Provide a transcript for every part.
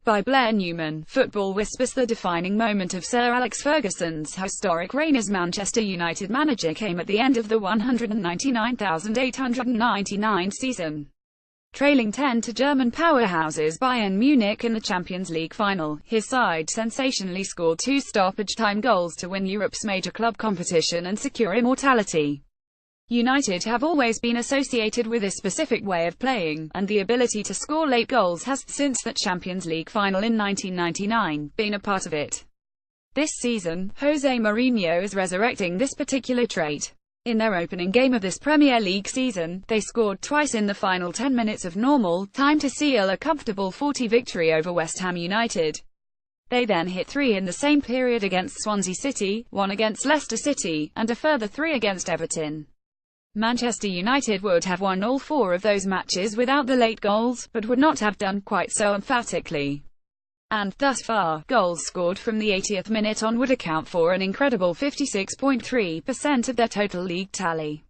By Blair Newman. Football Whispers. The defining moment of Sir Alex Ferguson's historic reign as Manchester United manager came at the end of the 199,899 season. Trailing 10 to German powerhouses Bayern Munich in the Champions League final, his side sensationally scored 2 stoppage-time goals to win Europe's major club competition and secure immortality. United have always been associated with this specific way of playing, and the ability to score late goals has, since that Champions League final in 1999, been a part of it. This season, Jose Mourinho is resurrecting this particular trait. In their opening game of this Premier League season, they scored twice in the final 10 minutes of normal time to seal a comfortable 40 victory over West Ham United. They then hit 3 in the same period against Swansea City, 1 against Leicester City, and a further 3 against Everton. Manchester United would have won all 4 of those matches without the late goals, but would not have done quite so emphatically. And, thus far, goals scored from the 80th minute on would account for an incredible 56.3% of their total league tally.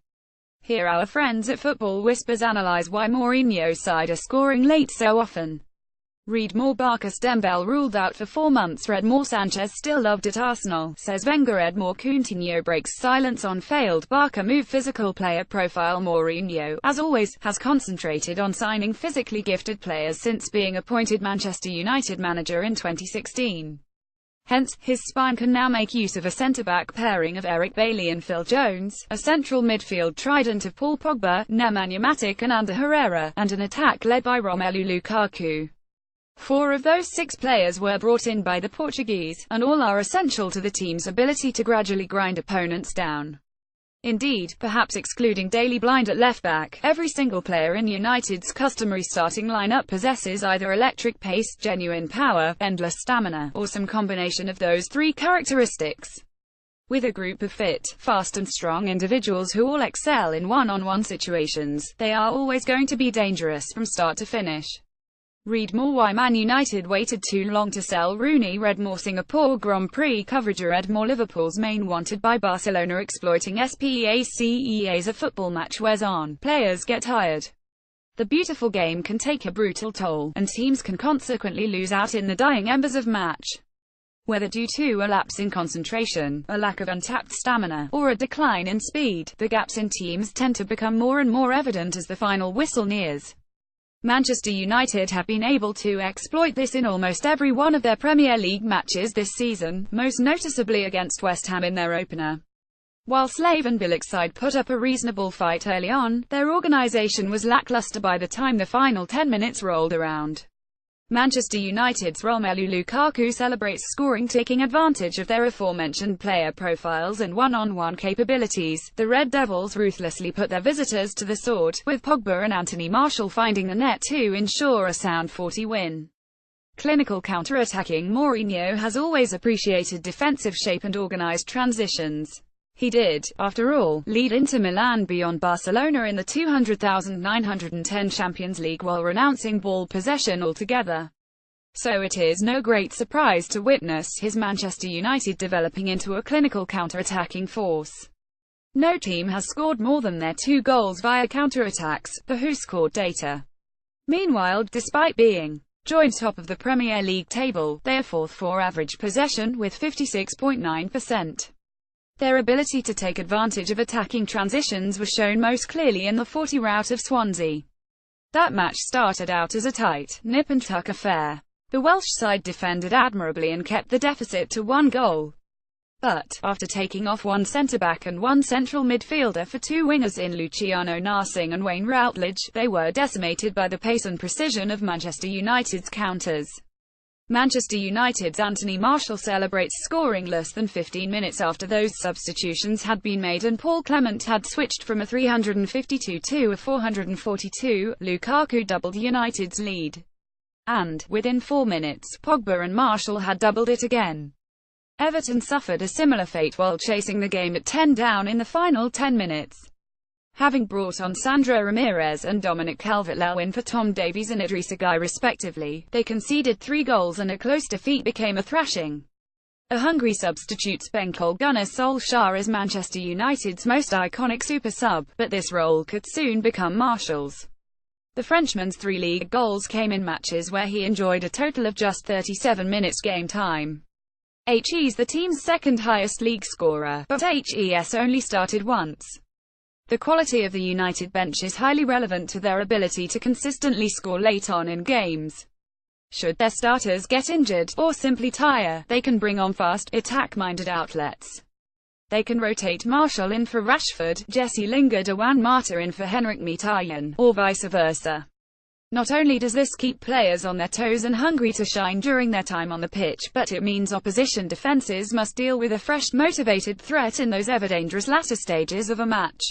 Here our friends at Football Whispers analyse why Mourinho's side are scoring late so often. Read more. Marcus Dembele ruled out for 4 months. Read more. Sanchez still loved at Arsenal, says Wenger. Read more. Coutinho breaks silence on failed Barca move. Physical player profile. Mourinho, as always, has concentrated on signing physically gifted players since being appointed Manchester United manager in 2016. Hence, his spine can now make use of a centre-back pairing of Eric Bailly and Phil Jones, a central midfield trident of Paul Pogba, Nemanja Matic and Ander Herrera, and an attack led by Romelu Lukaku. 4 of those 6 players were brought in by the Portuguese, and all are essential to the team's ability to gradually grind opponents down. Indeed, perhaps excluding Daley Blind at left-back, every single player in United's customary starting lineup possesses either electric pace, genuine power, endless stamina, or some combination of those 3 characteristics. With a group of fit, fast and strong individuals who all excel in one-on-one situations, they are always going to be dangerous from start to finish. Read more. Why Man United waited too long to sell Rooney. Read more. Singapore Grand Prix coverage. Read more. Liverpool's main wanted by Barcelona exploiting SPACE as a football match wears on. Players get tired. The beautiful game can take a brutal toll, and teams can consequently lose out in the dying embers of match. Whether due to a lapse in concentration, a lack of untapped stamina, or a decline in speed, the gaps in teams tend to become more and more evident as the final whistle nears. Manchester United have been able to exploit this in almost every one of their Premier League matches this season, most noticeably against West Ham in their opener. While Slaven Bilic's side put up a reasonable fight early on, their organisation was lacklustre by the time the final 10 minutes rolled around. Manchester United's Romelu Lukaku celebrates scoring, taking advantage of their aforementioned player profiles and one-on-one capabilities. The Red Devils ruthlessly put their visitors to the sword, with Pogba and Anthony Martial finding the net to ensure a sound 40 win. Clinical counter-attacking. Mourinho has always appreciated defensive shape and organised transitions. He did, after all, lead Inter Milan beyond Barcelona in the 200,910 Champions League while renouncing ball possession altogether. So it is no great surprise to witness his Manchester United developing into a clinical counter-attacking force. No team has scored more than their 2 goals via counter-attacks, the Who scored data. Meanwhile, despite being joint top of the Premier League table, they are 4th for average possession with 56.9%. Their ability to take advantage of attacking transitions was shown most clearly in the 40 rout of Swansea. That match started out as a tight, nip-and-tuck affair. The Welsh side defended admirably and kept the deficit to 1 goal. But, after taking off 1 centre-back and 1 central midfielder for 2 wingers in Luciano Narsing and Wayne Routledge, they were decimated by the pace and precision of Manchester United's counters. Manchester United's Anthony Martial celebrates scoring less than 15 minutes after those substitutions had been made and Paul Clement had switched from a 352 to a 442. Lukaku doubled United's lead. And, within 4 minutes, Pogba and Martial had doubled it again. Everton suffered a similar fate while chasing the game at 10 down in the final 10 minutes. Having brought on Sandro Ramirez and Dominic Calvert-Lewin for Tom Davies and Idrissa Gueye respectively, they conceded 3 goals and a close defeat became a thrashing. A hungry substitutes benched Ole Gunnar Solskjaer as Manchester United's most iconic super sub, but this role could soon become Martial's. The Frenchman's 3 league goals came in matches where he enjoyed a total of just 37 minutes game time. He's the team's second highest league scorer, but HES only started once. The quality of the United bench is highly relevant to their ability to consistently score late on in games. Should their starters get injured, or simply tire, they can bring on fast, attack-minded outlets. They can rotate Martial in for Rashford, Jesse Lingard or Juan Mata in for Henrik Mkhitaryan, or vice versa. Not only does this keep players on their toes and hungry to shine during their time on the pitch, but it means opposition defenses must deal with a fresh, motivated threat in those ever-dangerous latter stages of a match.